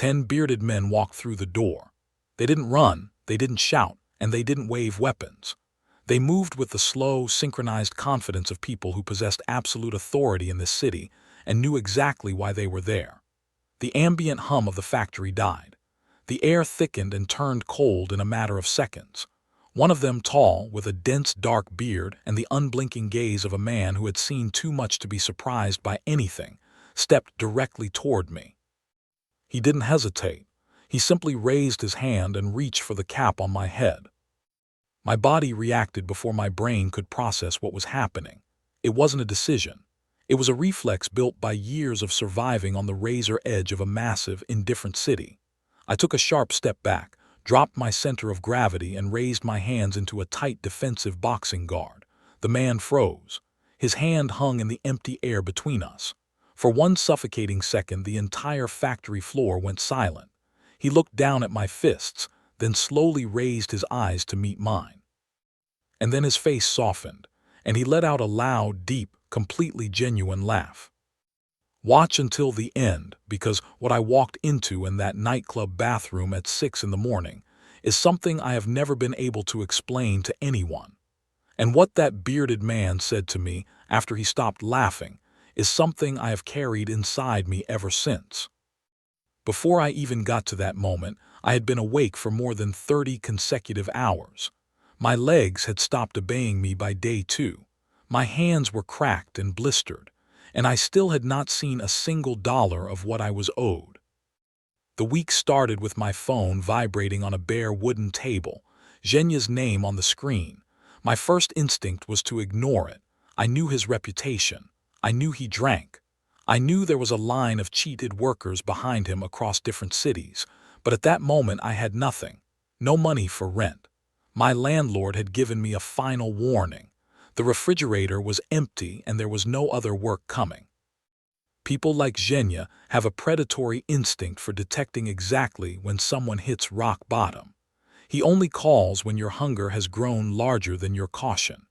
10 bearded men walked through the door. They didn't run, they didn't shout, and they didn't wave weapons. They moved with the slow, synchronized confidence of people who possessed absolute authority in this city and knew exactly why they were there. The ambient hum of the factory died. The air thickened and turned cold in a matter of seconds. One of them, tall, with a dense dark beard and the unblinking gaze of a man who had seen too much to be surprised by anything, stepped directly toward me. He didn't hesitate. He simply raised his hand and reached for the cap on my head. My body reacted before my brain could process what was happening. It wasn't a decision. It was a reflex built by years of surviving on the razor edge of a massive, indifferent city. I took a sharp step back, dropped my center of gravity, and raised my hands into a tight defensive boxing guard. The man froze. His hand hung in the empty air between us. For one suffocating second, the entire factory floor went silent. He looked down at my fists, then slowly raised his eyes to meet mine. And then his face softened, and he let out a loud, deep, completely genuine laugh. Watch until the end, because what I walked into in that nightclub bathroom at 6 in the morning is something I have never been able to explain to anyone. And what that bearded man said to me after he stopped laughing is something I have carried inside me ever since. Before I even got to that moment, I had been awake for more than 30 consecutive hours. My legs had stopped obeying me by day 2. My hands were cracked and blistered, and I still had not seen a single dollar of what I was owed. The week started with my phone vibrating on a bare wooden table, Zhenya's name on the screen. My first instinct was to ignore it. I knew his reputation. I knew he drank. I knew there was a line of cheated workers behind him across different cities, but at that moment I had nothing. No money for rent. My landlord had given me a final warning. The refrigerator was empty and there was no other work coming. People like Zhenya have a predatory instinct for detecting exactly when someone hits rock bottom. He only calls when your hunger has grown larger than your caution.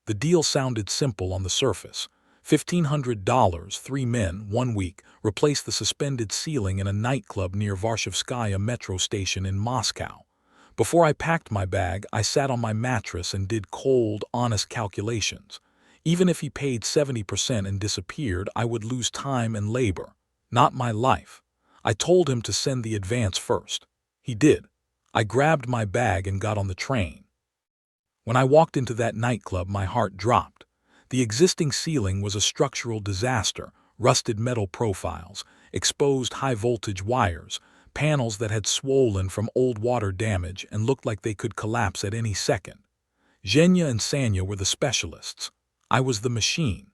The deal sounded simple on the surface. $1,500, 3 men, 1 week, replace the suspended ceiling in a nightclub near Varshavskaya metro station in Moscow. Before I packed my bag, I sat on my mattress and did cold, honest calculations. Even if he paid 70% and disappeared, I would lose time and labor, not my life. I told him to send the advance first. He did. I grabbed my bag and got on the train. When I walked into that nightclub, my heart dropped. The existing ceiling was a structural disaster, rusted metal profiles, exposed high-voltage wires, panels that had swollen from old water damage and looked like they could collapse at any second. Zhenya and Sanya were the specialists. I was the machine.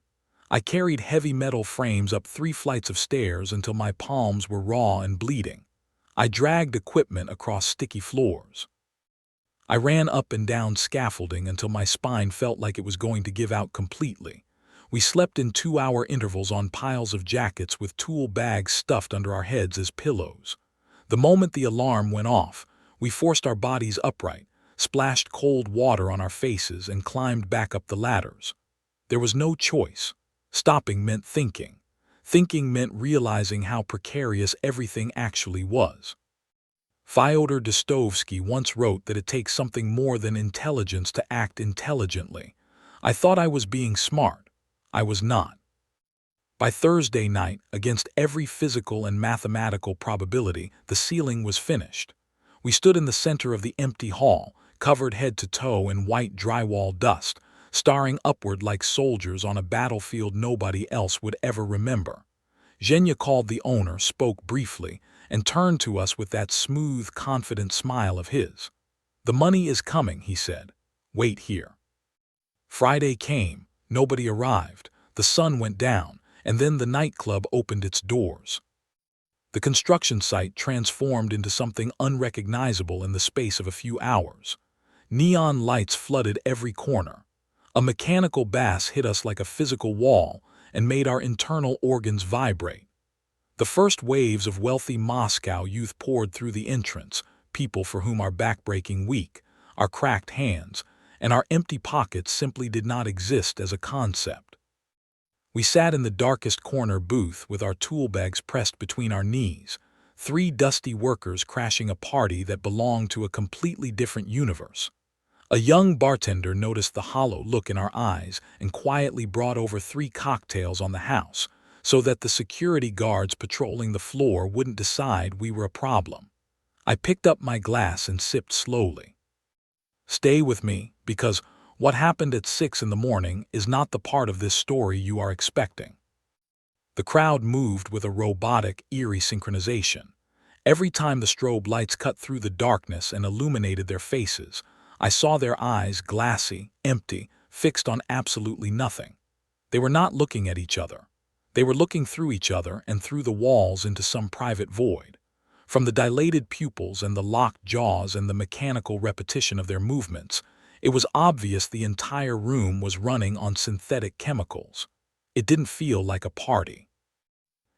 I carried heavy metal frames up 3 flights of stairs until my palms were raw and bleeding. I dragged equipment across sticky floors. I ran up and down scaffolding until my spine felt like it was going to give out completely. We slept in 2-hour intervals on piles of jackets with tool bags stuffed under our heads as pillows. The moment the alarm went off, we forced our bodies upright, splashed cold water on our faces, and climbed back up the ladders. There was no choice. Stopping meant thinking. Thinking meant realizing how precarious everything actually was. Fyodor Dostoevsky once wrote that it takes something more than intelligence to act intelligently. I thought I was being smart. I was not. By Thursday night, against every physical and mathematical probability, the ceiling was finished. We stood in the center of the empty hall, covered head to toe in white drywall dust, staring upward like soldiers on a battlefield nobody else would ever remember. Zhenya called the owner, spoke briefly, and turned to us with that smooth, confident smile of his. "The money is coming," he said. "Wait here." Friday came. Nobody arrived. The sun went down, and then the nightclub opened its doors. The construction site transformed into something unrecognizable in the space of a few hours. Neon lights flooded every corner. A mechanical bass hit us like a physical wall and made our internal organs vibrate. The first waves of wealthy Moscow youth poured through the entrance, people for whom our backbreaking week, our cracked hands, and our empty pockets simply did not exist as a concept. We sat in the darkest corner booth with our tool bags pressed between our knees, 3 dusty workers crashing a party that belonged to a completely different universe. A young bartender noticed the hollow look in our eyes and quietly brought over 3 cocktails on the house, so that the security guards patrolling the floor wouldn't decide we were a problem. I picked up my glass and sipped slowly. Stay with me, because what happened at 6 in the morning is not the part of this story you are expecting. The crowd moved with a robotic, eerie synchronization. Every time the strobe lights cut through the darkness and illuminated their faces, I saw their eyes glassy, empty, fixed on absolutely nothing. They were not looking at each other. They were looking through each other and through the walls into some private void. From the dilated pupils and the locked jaws and the mechanical repetition of their movements, it was obvious the entire room was running on synthetic chemicals. It didn't feel like a party.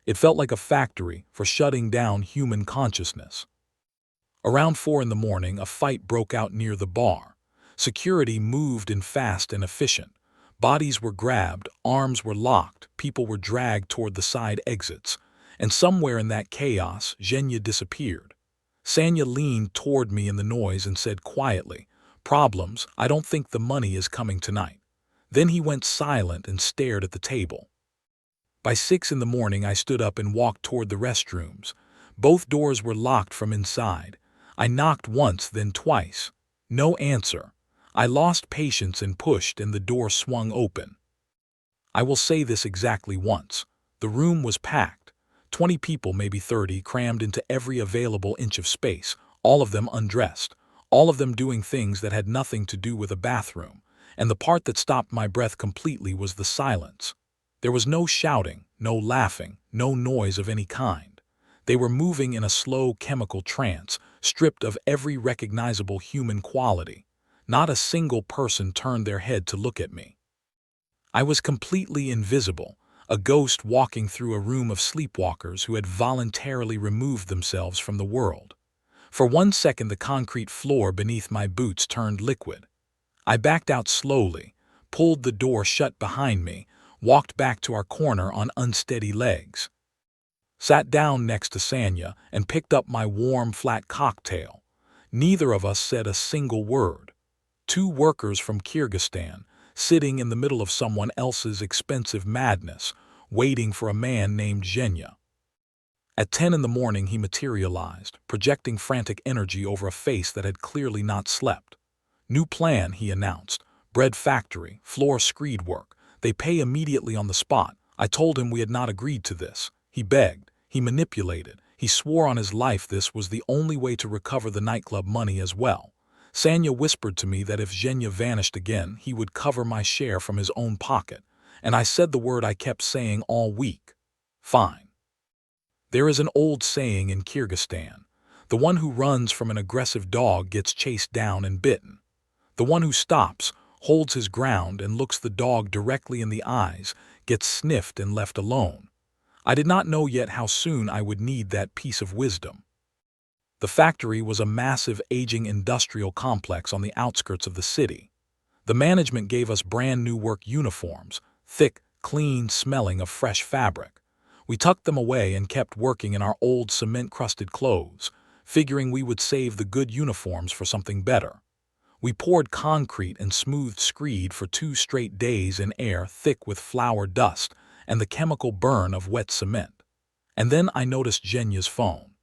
It felt like a factory for shutting down human consciousness. Around 4 in the morning, a fight broke out near the bar. Security moved in fast and efficient. Bodies were grabbed, arms were locked, people were dragged toward the side exits. And somewhere in that chaos, Zhenya disappeared. Zhenya leaned toward me in the noise and said quietly, "Problems, I don't think the money is coming tonight." Then he went silent and stared at the table. By 6 in the morning, I stood up and walked toward the restrooms. Both doors were locked from inside. I knocked once, then twice. No answer. I lost patience and pushed, and the door swung open. I will say this exactly once. The room was packed. 20 people, maybe 30, crammed into every available inch of space, all of them undressed, all of them doing things that had nothing to do with a bathroom. And the part that stopped my breath completely was the silence. There was no shouting, no laughing, no noise of any kind. They were moving in a slow chemical trance, stripped of every recognizable human quality. Not a single person turned their head to look at me. I was completely invisible, a ghost walking through a room of sleepwalkers who had voluntarily removed themselves from the world. For 1 second, the concrete floor beneath my boots turned liquid. I backed out slowly, pulled the door shut behind me, walked back to our corner on unsteady legs. Sat down next to Zhenya and picked up my warm, flat cocktail. Neither of us said a single word. 2 workers from Kyrgyzstan, sitting in the middle of someone else's expensive madness, waiting for a man named Zhenya. At 10 in the morning, he materialized, projecting frantic energy over a face that had clearly not slept. "New plan," he announced. "Bread factory, floor screed work. They pay immediately on the spot." I told him we had not agreed to this. He begged. He manipulated. He swore on his life this was the only way to recover the nightclub money as well. Zhenya whispered to me that if Zhenya vanished again, he would cover my share from his own pocket. And I said the word I kept saying all week. Fine. There is an old saying in Kyrgyzstan. The one who runs from an aggressive dog gets chased down and bitten. The one who stops, holds his ground, and looks the dog directly in the eyes gets sniffed and left alone. I did not know yet how soon I would need that piece of wisdom. The factory was a massive, aging industrial complex on the outskirts of the city. The management gave us brand new work uniforms, thick, clean, smelling of fresh fabric. We tucked them away and kept working in our old cement-crusted clothes, figuring we would save the good uniforms for something better. We poured concrete and smoothed screed for 2 straight days in air thick with flour dust and the chemical burn of wet cement. And then I noticed Zhenya's phone.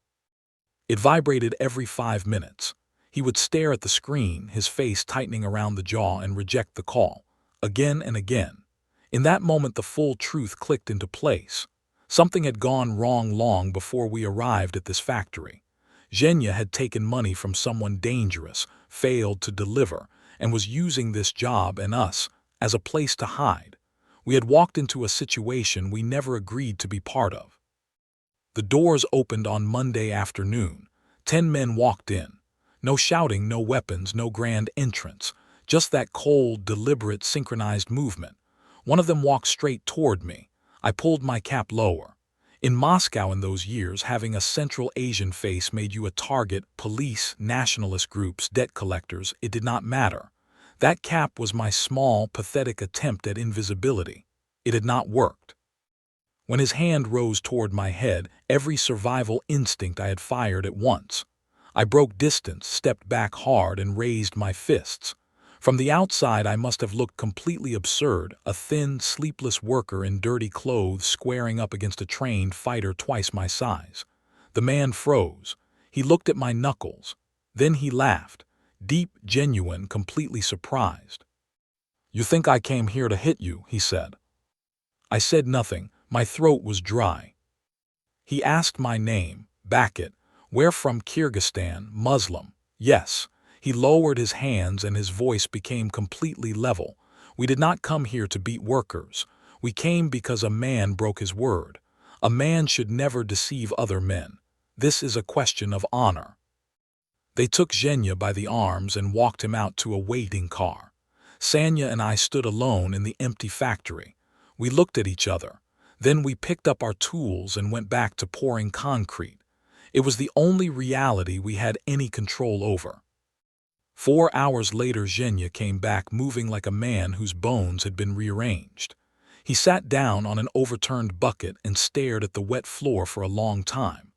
It vibrated every 5 minutes. He would stare at the screen, his face tightening around the jaw, and reject the call, again and again. In that moment, the full truth clicked into place. Something had gone wrong long before we arrived at this factory. Zhenya had taken money from someone dangerous, failed to deliver, and was using this job and us as a place to hide. We had walked into a situation we never agreed to be part of. The doors opened on Monday afternoon. 10 men walked in. No shouting, no weapons, no grand entrance. Just that cold, deliberate, synchronized movement. One of them walked straight toward me. I pulled my cap lower. In Moscow in those years, having a Central Asian face made you a target. Police, nationalist groups, debt collectors, it did not matter. That cap was my small, pathetic attempt at invisibility. It had not worked. When his hand rose toward my head, every survival instinct I had fired at once. I broke distance, stepped back hard, and raised my fists. From the outside, I must have looked completely absurd, a thin, sleepless worker in dirty clothes squaring up against a trained fighter twice my size. The man froze. He looked at my knuckles. Then he laughed, deep, genuine, completely surprised. "You think I came here to hit you," he said. I said nothing. My throat was dry. He asked my name, Bakit. "We're from Kyrgyzstan, Muslim." "Yes." He lowered his hands and his voice became completely level. "We did not come here to beat workers. We came because a man broke his word. A man should never deceive other men. This is a question of honor." They took Zhenya by the arms and walked him out to a waiting car. Sanya and I stood alone in the empty factory. We looked at each other. Then we picked up our tools and went back to pouring concrete. It was the only reality we had any control over. 4 hours later, Zhenya came back moving like a man whose bones had been rearranged. He sat down on an overturned bucket and stared at the wet floor for a long time.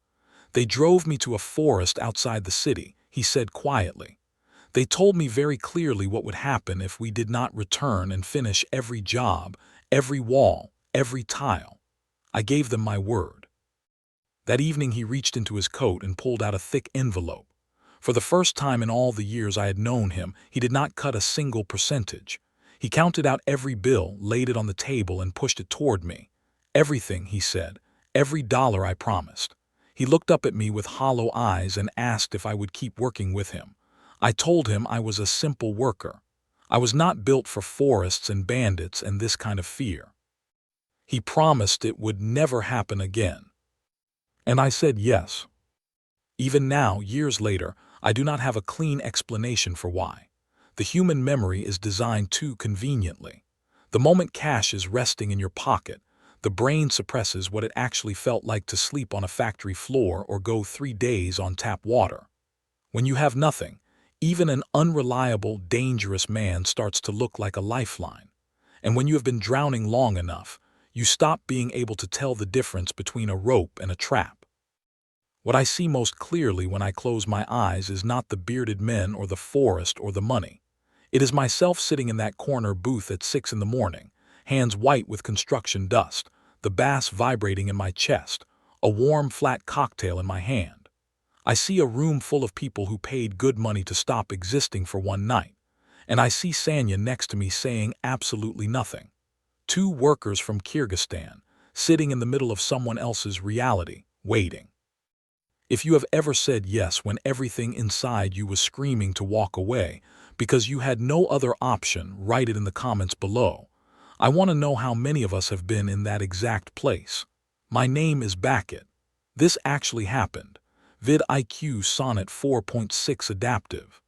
"They drove me to a forest outside the city," he said quietly. "They told me very clearly what would happen if we did not return and finish every job, every wall, every tile. I gave them my word." That evening he reached into his coat and pulled out a thick envelope. For the first time in all the years I had known him, he did not cut a single percentage. He counted out every bill, laid it on the table, and pushed it toward me. "Everything," he said. "Every dollar I promised." He looked up at me with hollow eyes and asked if I would keep working with him. I told him I was a simple worker. I was not built for forests and bandits and this kind of fear. He promised it would never happen again. And I said yes. Even now, years later, I do not have a clean explanation for why. The human memory is designed too conveniently. The moment cash is resting in your pocket, the brain suppresses what it actually felt like to sleep on a factory floor or go 3 days on tap water. When you have nothing, even an unreliable, dangerous man starts to look like a lifeline. And when you have been drowning long enough, you stop being able to tell the difference between a rope and a trap. What I see most clearly when I close my eyes is not the bearded men or the forest or the money. It is myself sitting in that corner booth at 6 in the morning, hands white with construction dust, the bass vibrating in my chest, a warm, flat cocktail in my hand. I see a room full of people who paid good money to stop existing for one night, and I see Sanya next to me saying absolutely nothing. 2 workers from Kyrgyzstan, sitting in the middle of someone else's reality, waiting. If you have ever said yes when everything inside you was screaming to walk away because you had no other option, write it in the comments below. I want to know how many of us have been in that exact place. My name is Bakit. This actually happened. VidIQ Sonnet 4.6 Adaptive.